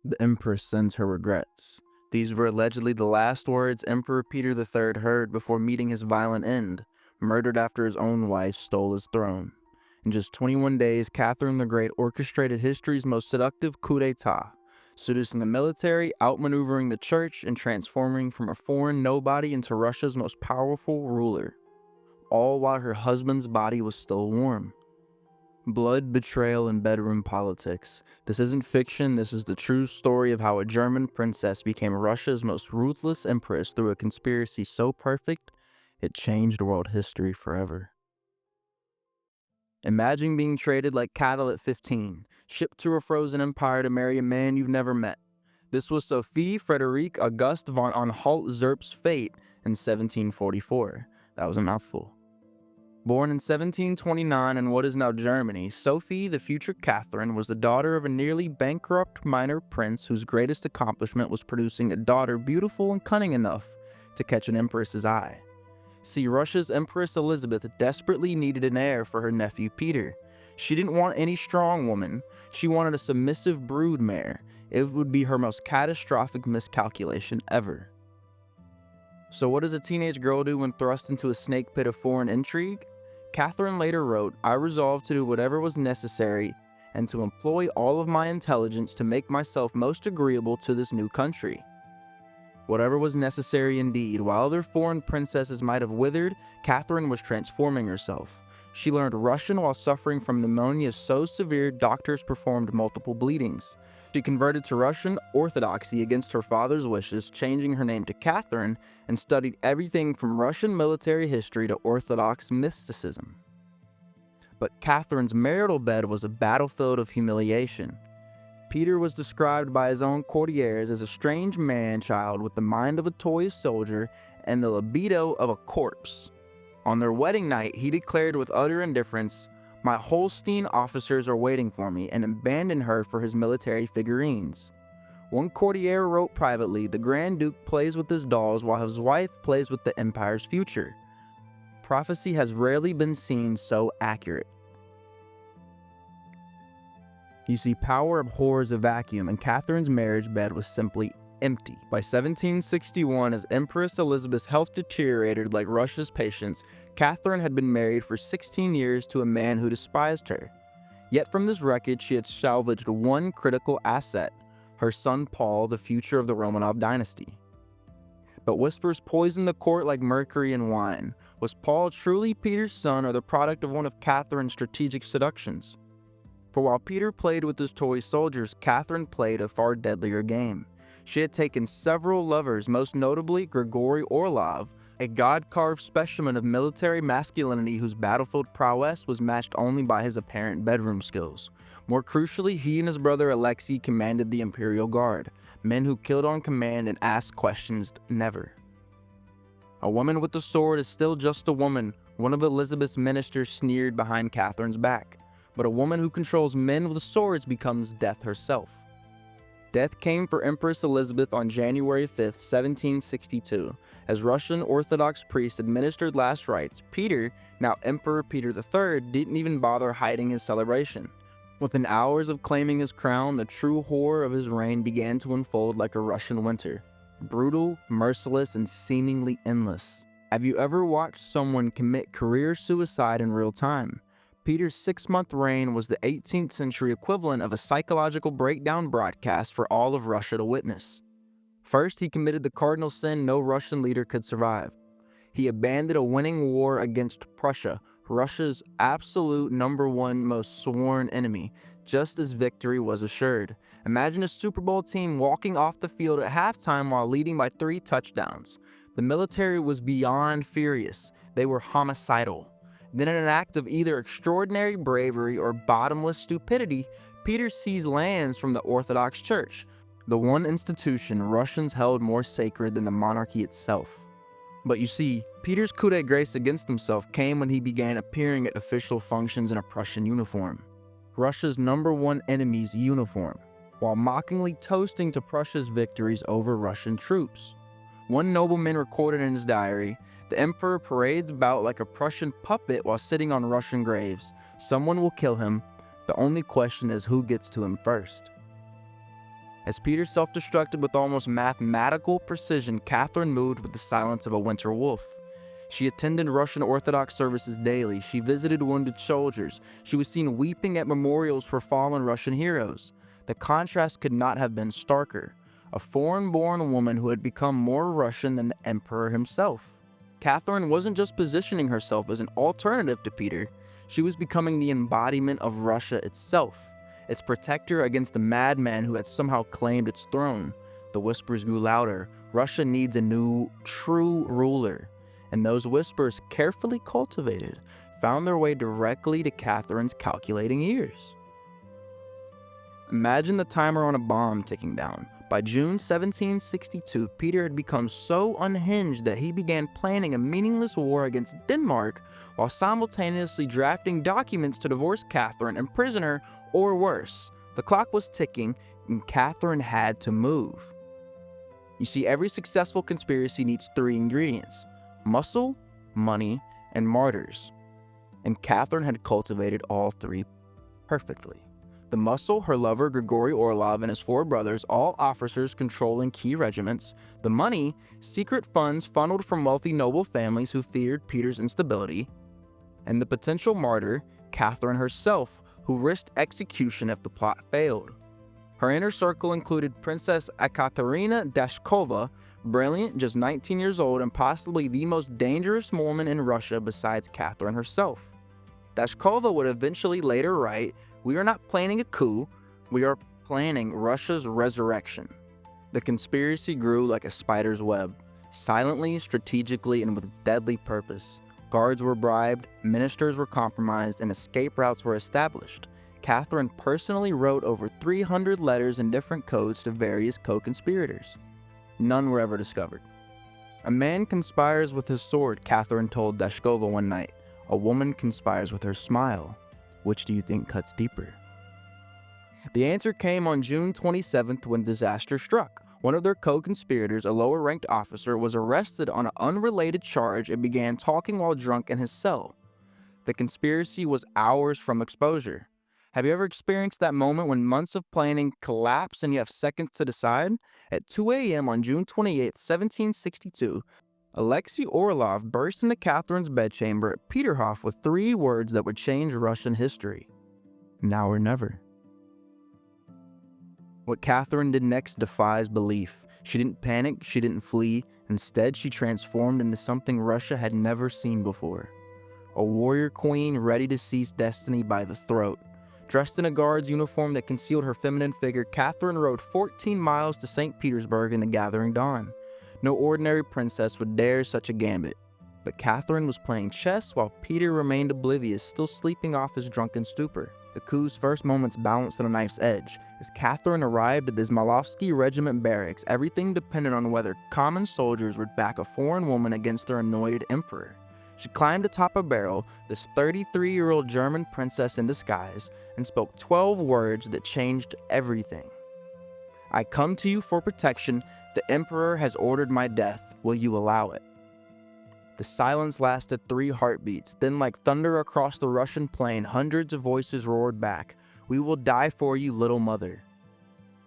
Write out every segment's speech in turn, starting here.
The Empress sends her regrets. These were allegedly the last words Emperor Peter III heard before meeting his violent end, murdered after his own wife stole his throne. In just 21 days, Catherine the Great orchestrated history's most seductive coup d'etat, seducing the military, outmaneuvering the church, and transforming from a foreign nobody into Russia's most powerful ruler, all while her husband's body was still warm. Blood, betrayal, and bedroom politics. This isn't fiction, this is the true story of how a German princess became Russia's most ruthless empress through a conspiracy so perfect, it changed world history forever. Imagine being traded like cattle at 15, shipped to a frozen empire to marry a man you've never met. This was Sophie Frederique Auguste von Anhalt-Zerbst's fate in 1744. That was a mouthful. Born in 1729 in what is now Germany, Sophie, the future Catherine, was the daughter of a nearly bankrupt minor prince whose greatest accomplishment was producing a daughter beautiful and cunning enough to catch an empress's eye. See, Russia's Empress Elizabeth desperately needed an heir for her nephew Peter. She didn't want any strong woman, she wanted a submissive broodmare. It would be her most catastrophic miscalculation ever. So what does a teenage girl do when thrust into a snake pit of foreign intrigue? Catherine later wrote, "I resolved to do whatever was necessary and to employ all of my intelligence to make myself most agreeable to this new country." Whatever was necessary indeed. While other foreign princesses might have withered, Catherine was transforming herself. She learned Russian while suffering from pneumonia so severe doctors performed multiple bleedings. She converted to Russian Orthodoxy against her father's wishes, changing her name to Catherine, and studied everything from Russian military history to Orthodox mysticism. But Catherine's marital bed was a battlefield of humiliation. Peter was described by his own courtiers as a strange man-child with the mind of a toy soldier and the libido of a corpse. On their wedding night, he declared with utter indifference, "My Holstein officers are waiting for me," and abandoned her for his military figurines. One courtier wrote privately, "The Grand Duke plays with his dolls while his wife plays with the empire's future." Prophecy has rarely been seen so accurate. You see, power abhors a vacuum, and Catherine's marriage bed was simply empty. By 1761, as Empress Elizabeth's health deteriorated like Russia's patience, Catherine had been married for 16 years to a man who despised her. Yet from this wreckage, she had salvaged one critical asset, her son Paul, the future of the Romanov dynasty. But whispers poisoned the court like mercury in wine. Was Paul truly Peter's son or the product of one of Catherine's strategic seductions? For while Peter played with his toy soldiers, Catherine played a far deadlier game. She had taken several lovers, most notably Grigory Orlov, a god-carved specimen of military masculinity whose battlefield prowess was matched only by his apparent bedroom skills. More crucially, he and his brother Alexei commanded the Imperial Guard, men who killed on command and asked questions never. A woman with a sword is still just a woman, one of Elizabeth's ministers sneered behind Catherine's back. But a woman who controls men with swords becomes death herself. Death came for Empress Elizabeth on January 5, 1762. As Russian Orthodox priests administered last rites, Peter, now Emperor Peter III, didn't even bother hiding his celebration. Within hours of claiming his crown, the true horror of his reign began to unfold like a Russian winter. Brutal, merciless, and seemingly endless. Have you ever watched someone commit career suicide in real time? Peter's 6-month reign was the 18th century equivalent of a psychological breakdown broadcast for all of Russia to witness. First, he committed the cardinal sin no Russian leader could survive. He abandoned a winning war against Prussia, Russia's absolute #1 most sworn enemy, just as victory was assured. Imagine a Super Bowl team walking off the field at halftime while leading by 3 touchdowns. The military was beyond furious. They were homicidal. Then in an act of either extraordinary bravery or bottomless stupidity, Peter seized lands from the Orthodox Church, the one institution Russians held more sacred than the monarchy itself. But you see, Peter's coup de grace against himself came when he began appearing at official functions in a Prussian uniform, Russia's #1 enemy's uniform, while mockingly toasting to Prussia's victories over Russian troops. One nobleman recorded in his diary, "The emperor parades about like a Prussian puppet while sitting on Russian graves. Someone will kill him. The only question is who gets to him first." As Peter self-destructed with almost mathematical precision, Catherine moved with the silence of a winter wolf. She attended Russian Orthodox services daily. She visited wounded soldiers. She was seen weeping at memorials for fallen Russian heroes. The contrast could not have been starker. A foreign-born woman who had become more Russian than the emperor himself. Catherine wasn't just positioning herself as an alternative to Peter. She was becoming the embodiment of Russia itself, its protector against the madman who had somehow claimed its throne. The whispers grew louder. Russia needs a new, true ruler. And those whispers, carefully cultivated, found their way directly to Catherine's calculating ears. Imagine the timer on a bomb ticking down. By June 1762, Peter had become so unhinged that he began planning a meaningless war against Denmark while simultaneously drafting documents to divorce Catherine, imprison her, or worse. The clock was ticking, and Catherine had to move. You see, every successful conspiracy needs three ingredients: muscle, money, and martyrs. And Catherine had cultivated all three perfectly. The muscle, her lover Grigory Orlov and his four brothers, all officers controlling key regiments. The money, secret funds funneled from wealthy noble families who feared Peter's instability. And the potential martyr, Catherine herself, who risked execution if the plot failed. Her inner circle included Princess Ekaterina Dashkova, brilliant, just 19 years old, and possibly the most dangerous woman in Russia besides Catherine herself. Dashkova would eventually later write, "We are not planning a coup, we are planning Russia's resurrection." The conspiracy grew like a spider's web, silently, strategically, and with deadly purpose. Guards were bribed, ministers were compromised, and escape routes were established. Catherine personally wrote over 300 letters in different codes to various co-conspirators. None were ever discovered. "A man conspires with his sword," Catherine told Dashkova one night. "A woman conspires with her smile. Which do you think cuts deeper?" The answer came on June 27th when disaster struck. One of their co-conspirators, a lower-ranked officer, was arrested on an unrelated charge and began talking while drunk in his cell. The conspiracy was hours from exposure. Have you ever experienced that moment when months of planning collapse and you have seconds to decide? At 2 a.m. on June 28, 1762, Alexei Orlov burst into Catherine's bedchamber at Peterhof with three words that would change Russian history: "Now or never." What Catherine did next defies belief. She didn't panic, she didn't flee. Instead, she transformed into something Russia had never seen before. A warrior queen ready to seize destiny by the throat. Dressed in a guard's uniform that concealed her feminine figure, Catherine rode 14 miles to St. Petersburg in the gathering dawn. No ordinary princess would dare such a gambit. But Catherine was playing chess while Peter remained oblivious, still sleeping off his drunken stupor. The coup's first moments balanced on a knife's edge. As Catherine arrived at the Izmailovsky regiment barracks, everything depended on whether common soldiers would back a foreign woman against their anointed emperor. She climbed atop a barrel, this 33-year-old German princess in disguise, and spoke 12 words that changed everything. "I come to you for protection. The emperor has ordered my death. Will you allow it?" The silence lasted 3 heartbeats. Then, like thunder across the Russian plain, hundreds of voices roared back, "We will die for you, little mother."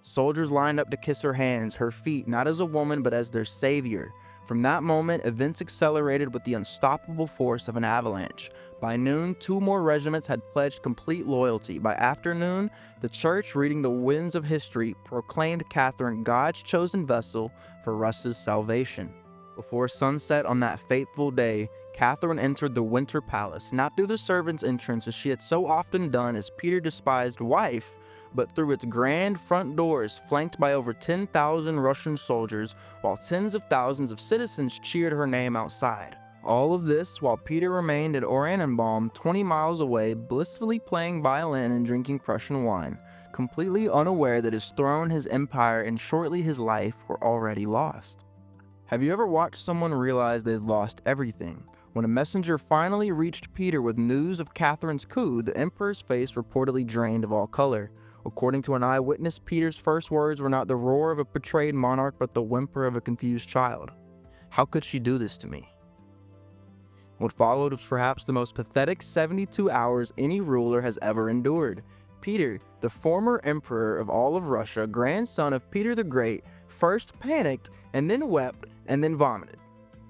Soldiers lined up to kiss her hands, her feet, not as a woman, but as their savior. From that moment, events accelerated with the unstoppable force of an avalanche. By noon, 2 more regiments had pledged complete loyalty. By afternoon, the church, reading the winds of history, proclaimed Catherine God's chosen vessel for Russia's salvation. Before sunset on that fateful day, Catherine entered the Winter Palace, not through the servants' entrance as she had so often done as Peter's despised wife, but through its grand front doors flanked by over 10,000 Russian soldiers, while tens of thousands of citizens cheered her name outside. All of this while Peter remained at Oranienbaum, 20 miles away, blissfully playing violin and drinking Prussian wine, completely unaware that his throne, his empire, and shortly his life were already lost. Have you ever watched someone realize they'd lost everything? When a messenger finally reached Peter with news of Catherine's coup, the emperor's face reportedly drained of all color. According to an eyewitness, Peter's first words were not the roar of a betrayed monarch, but the whimper of a confused child. "How could she do this to me?" What followed was perhaps the most pathetic 72 hours any ruler has ever endured. Peter, The former emperor of all of Russia, grandson of Peter the Great, first panicked and then wept and then vomited.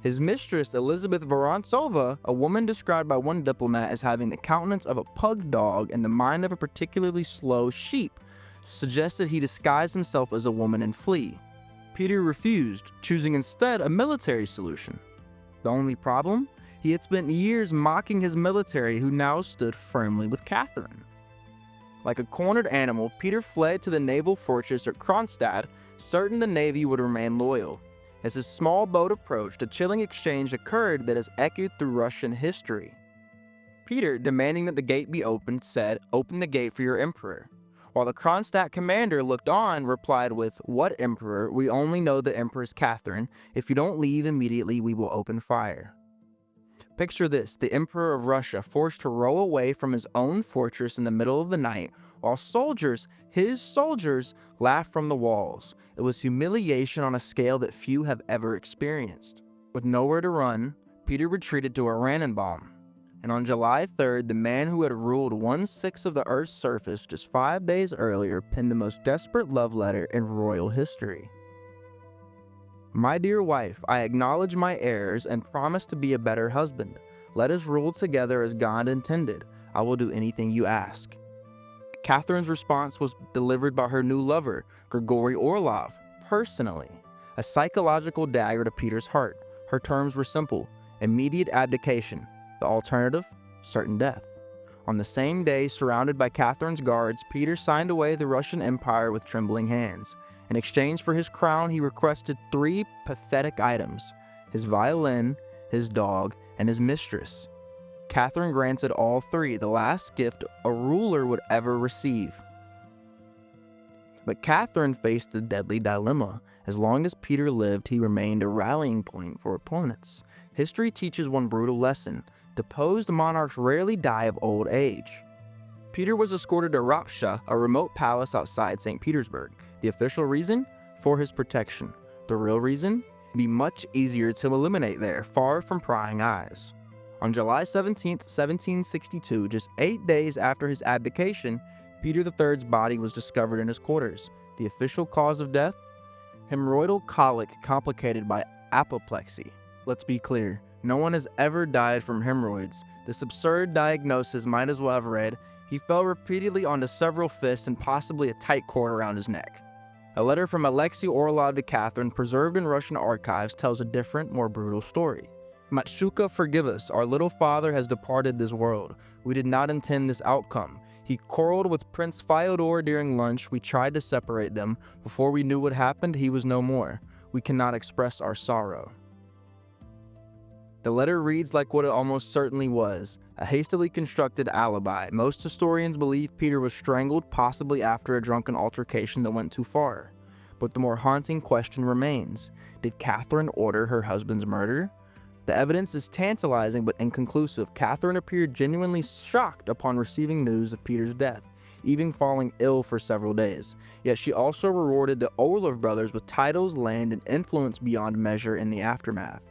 His mistress, Elizabeth Vorontsova, a woman described by one diplomat as having the countenance of a pug dog and the mind of a particularly slow sheep, suggested he disguise himself as a woman and flee. Peter refused, choosing instead a military solution. The only problem? He had spent years mocking his military, who now stood firmly with Catherine. Like a cornered animal, Peter fled to the naval fortress at Kronstadt, certain the navy would remain loyal. As his small boat approached, a chilling exchange occurred that has echoed through Russian history. Peter, demanding that the gate be opened, said, "Open the gate for your emperor." While the Kronstadt commander looked on, replied with, "What emperor? We only know the Empress Catherine. If you don't leave immediately, we will open fire." Picture this, the Emperor of Russia forced to row away from his own fortress in the middle of the night, while soldiers, his soldiers, laughed from the walls. It was humiliation on a scale that few have ever experienced. With nowhere to run, Peter retreated to Oranienbaum. And on July 3rd, the man who had ruled 1/6 of the Earth's surface just 5 days earlier penned the most desperate love letter in royal history. "My dear wife, I acknowledge my errors and promise to be a better husband. Let us rule together as God intended. I will do anything you ask." Catherine's response was delivered by her new lover, Grigory Orlov, personally, a psychological dagger to Peter's heart. Her terms were simple: immediate abdication. The alternative? Certain death. On the same day, surrounded by Catherine's guards, Peter signed away the Russian Empire with trembling hands. In exchange for his crown, he requested 3 pathetic items: his violin, his dog, and his mistress. Catherine granted all 3, the last gift a ruler would ever receive. But Catherine faced a deadly dilemma. As long as Peter lived, he remained a rallying point for opponents. History teaches one brutal lesson: deposed monarchs rarely die of old age. Peter was escorted to Rapsha, a remote palace outside St. Petersburg. The official reason? For his protection. The real reason? It'd be much easier to eliminate there, far from prying eyes. On July 17, 1762, just 8 days after his abdication, Peter III's body was discovered in his quarters. The official cause of death? Hemorrhoidal colic complicated by apoplexy. Let's be clear, no one has ever died from hemorrhoids. This absurd diagnosis might as well have read, "He fell repeatedly onto several fists and possibly a tight cord around his neck." A letter from Alexei Orlov to Catherine, preserved in Russian archives, tells a different, more brutal story. "Matshuka, forgive us. Our little father has departed this world. We did not intend this outcome. He quarreled with Prince Fyodor during lunch. We tried to separate them. Before we knew what happened, he was no more. We cannot express our sorrow." The letter reads like what it almost certainly was, a hastily constructed alibi. Most historians believe Peter was strangled, possibly after a drunken altercation that went too far. But the more haunting question remains: did Catherine order her husband's murder? The evidence is tantalizing but inconclusive. Catherine appeared genuinely shocked upon receiving news of Peter's death, even falling ill for several days. Yet she also rewarded the Orlov brothers with titles, land, and influence beyond measure in the aftermath.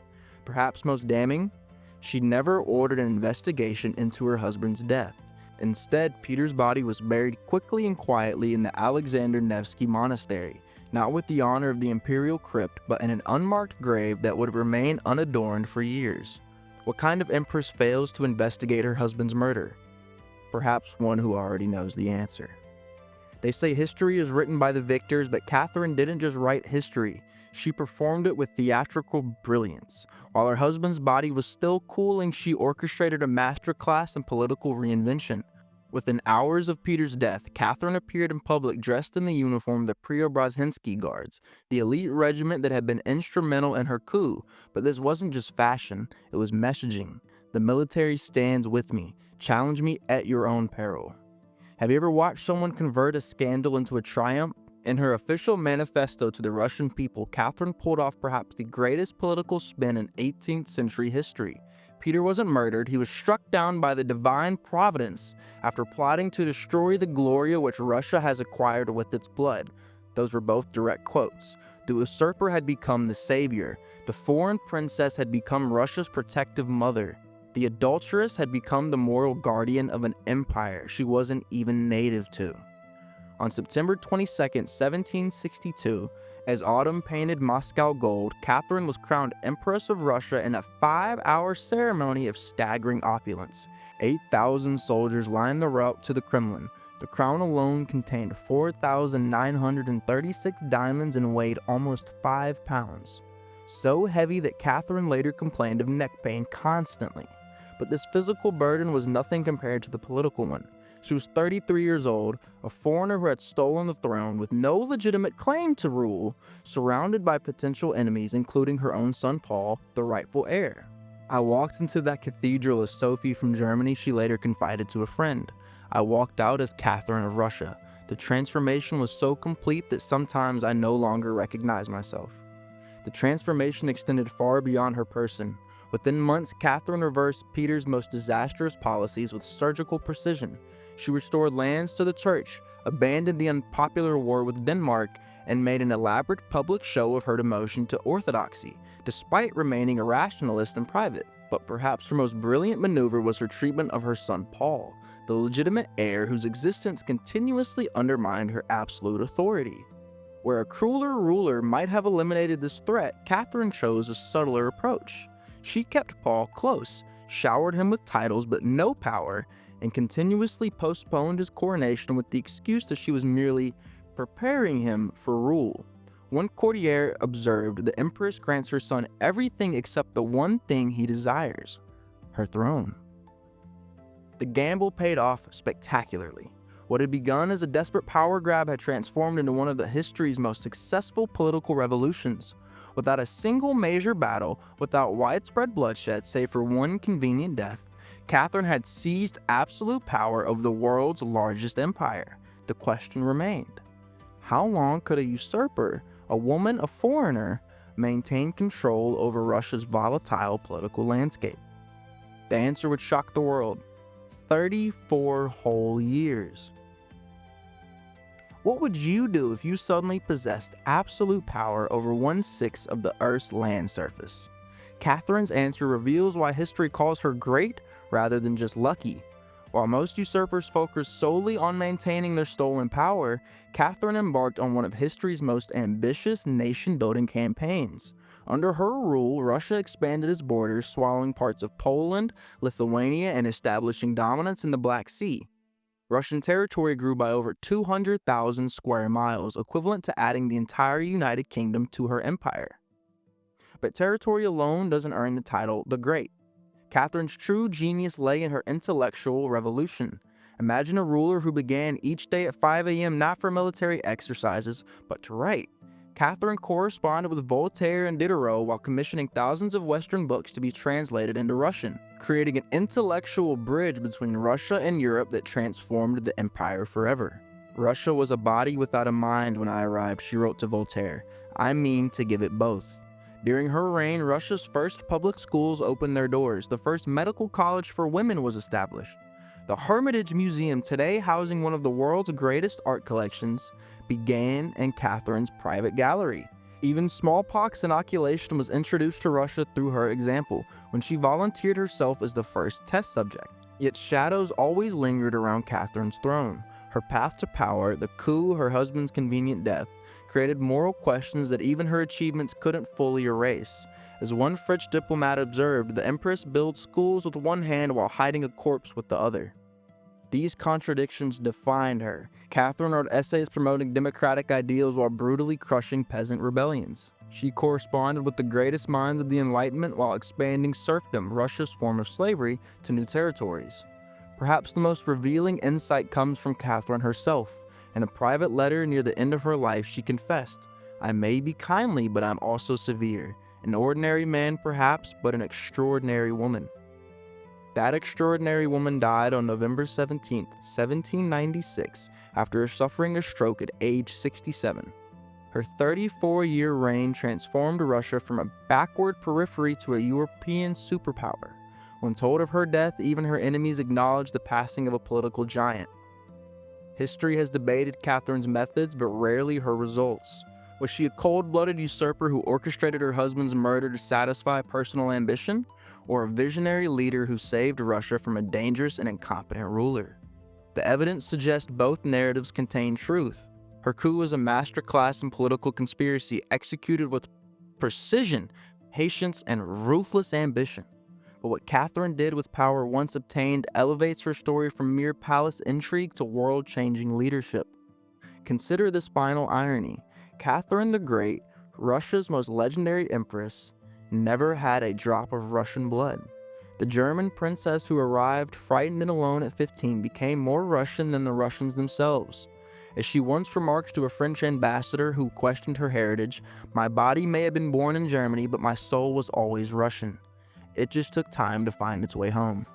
Perhaps most damning, she never ordered an investigation into her husband's death. Instead, Peter's body was buried quickly and quietly in the Alexander Nevsky Monastery, not with the honor of the imperial crypt, but in an unmarked grave that would remain unadorned for years. What kind of empress fails to investigate her husband's murder? Perhaps one who already knows the answer. They say history is written by the victors, but Catherine didn't just write history. She performed it with theatrical brilliance. While her husband's body was still cooling, she orchestrated a masterclass in political reinvention. Within hours of Peter's death, Catherine appeared in public dressed in the uniform of the Preobrazhensky Guards, the elite regiment that had been instrumental in her coup. But this wasn't just fashion, it was messaging. The military stands with me. Challenge me at your own peril. Have you ever watched someone convert a scandal into a triumph? In her official manifesto to the Russian people, Catherine pulled off perhaps the greatest political spin in 18th century history. Peter wasn't murdered, he was struck down by the divine providence after plotting to destroy the glory which Russia has acquired with its blood. Those were both direct quotes. The usurper had become the savior. The foreign princess had become Russia's protective mother. The adulteress had become the moral guardian of an empire she wasn't even native to. On September 22, 1762, as autumn painted Moscow gold, Catherine was crowned Empress of Russia in a 5-hour ceremony of staggering opulence. 8,000 soldiers lined the route to the Kremlin. The crown alone contained 4,936 diamonds and weighed almost 5 pounds. So heavy that Catherine later complained of neck pain constantly. But this physical burden was nothing compared to the political one. She was 33 years old, a foreigner who had stolen the throne with no legitimate claim to rule, surrounded by potential enemies including her own son Paul, the rightful heir. "I walked into that cathedral as Sophie from Germany," she later confided to a friend. "I walked out as Catherine of Russia. The transformation was so complete that sometimes I no longer recognize myself." The transformation extended far beyond her person. Within months, Catherine reversed Peter's most disastrous policies with surgical precision. She restored lands to the church, abandoned the unpopular war with Denmark, and made an elaborate public show of her demotion to orthodoxy, despite remaining a rationalist in private. But perhaps her most brilliant maneuver was her treatment of her son Paul, the legitimate heir whose existence continuously undermined her absolute authority. Where a crueler ruler might have eliminated this threat, Catherine chose a subtler approach. She kept Paul close, showered him with titles but no power, and continuously postponed his coronation with the excuse that she was merely preparing him for rule. One courtier observed, "The Empress grants her son everything except the one thing he desires, her throne." The gamble paid off spectacularly. What had begun as a desperate power grab had transformed into one of the history's most successful political revolutions. Without a single major battle, without widespread bloodshed save for one convenient death, Catherine had seized absolute power over the world's largest empire. The question remained: how long could a usurper, a woman, a foreigner, maintain control over Russia's volatile political landscape? The answer would shock the world: 34 whole years. What would you do if you suddenly possessed absolute power over 1/6 of the Earth's land surface? Catherine's answer reveals why history calls her great rather than just lucky. While most usurpers focus solely on maintaining their stolen power, Catherine embarked on one of history's most ambitious nation-building campaigns. Under her rule, Russia expanded its borders, swallowing parts of Poland, Lithuania, and establishing dominance in the Black Sea. Russian territory grew by over 200,000 square miles, equivalent to adding the entire United Kingdom to her empire. But territory alone doesn't earn the title the Great. Catherine's true genius lay in her intellectual revolution. Imagine a ruler who began each day at 5 a.m. not for military exercises, but to write. Catherine corresponded with Voltaire and Diderot while commissioning thousands of Western books to be translated into Russian, creating an intellectual bridge between Russia and Europe that transformed the empire forever. "Russia was a body without a mind when I arrived," she wrote to Voltaire. "I mean to give it both." During her reign, Russia's first public schools opened their doors. The first medical college for women was established. The Hermitage Museum, today housing one of the world's greatest art collections, began in Catherine's private gallery. Even smallpox inoculation was introduced to Russia through her example, when she volunteered herself as the first test subject. Yet shadows always lingered around Catherine's throne. Her path to power, the coup, her husband's convenient death, created moral questions that even her achievements couldn't fully erase. As one French diplomat observed, the Empress builds schools with one hand while hiding a corpse with the other. These contradictions defined her. Catherine wrote essays promoting democratic ideals while brutally crushing peasant rebellions. She corresponded with the greatest minds of the Enlightenment while expanding serfdom, Russia's form of slavery, to new territories. Perhaps the most revealing insight comes from Catherine herself. In a private letter near the end of her life, she confessed, "I may be kindly, but I'm also severe. An ordinary man perhaps, but an extraordinary woman." That extraordinary woman died on November 17, 1796, after suffering a stroke at age 67. Her 34-year reign transformed Russia from a backward periphery to a European superpower. When told of her death, even her enemies acknowledged the passing of a political giant. History has debated Catherine's methods, but rarely her results. Was she a cold-blooded usurper who orchestrated her husband's murder to satisfy personal ambition, or a visionary leader who saved Russia from a dangerous and incompetent ruler? The evidence suggests both narratives contain truth. Her coup was a masterclass in political conspiracy executed with precision, patience, and ruthless ambition. But what Catherine did with power once obtained elevates her story from mere palace intrigue to world-changing leadership. Consider this final irony. Catherine the Great, Russia's most legendary empress, never had a drop of Russian blood. The German princess who arrived frightened and alone at 15 became more Russian than the Russians themselves. As she once remarked to a French ambassador who questioned her heritage, "My body may have been born in Germany, but my soul was always Russian. It just took time to find its way home."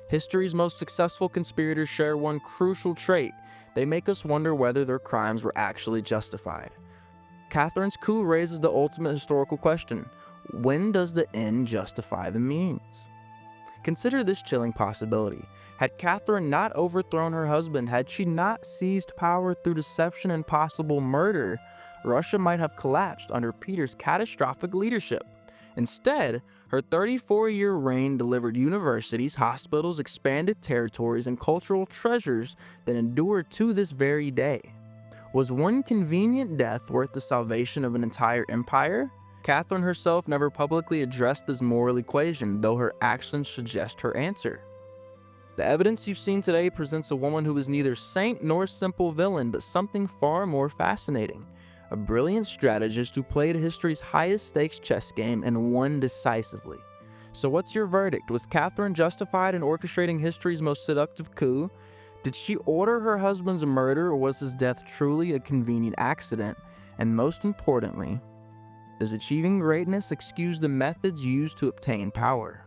History's most successful conspirators share one crucial trait. They make us wonder whether their crimes were actually justified. Catherine's coup raises the ultimate historical question: when does the end justify the means? Consider this chilling possibility. Had Catherine not overthrown her husband, had she not seized power through deception and possible murder, Russia might have collapsed under Peter's catastrophic leadership. Instead, her 34-year reign delivered universities, hospitals, expanded territories, and cultural treasures that endure to this very day. Was one convenient death worth the salvation of an entire empire? Catherine herself never publicly addressed this moral equation, though her actions suggest her answer. The evidence you've seen today presents a woman who is neither saint nor simple villain, but something far more fascinating. A brilliant strategist who played history's highest stakes chess game and won decisively. So what's your verdict? Was Catherine justified in orchestrating history's most seductive coup? Did she order her husband's murder, or was his death truly a convenient accident? And most importantly, does achieving greatness excuse the methods used to obtain power?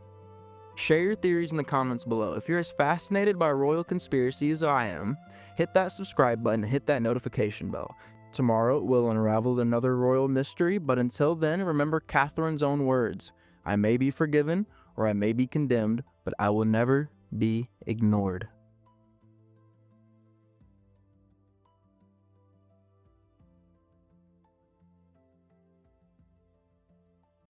Share your theories in the comments below. If you're as fascinated by royal conspiracy as I am, hit that subscribe button and hit that notification bell. Tomorrow we'll unravel another royal mystery, but until then, remember Catherine's own words: "I may be forgiven or I may be condemned, but I will never be ignored."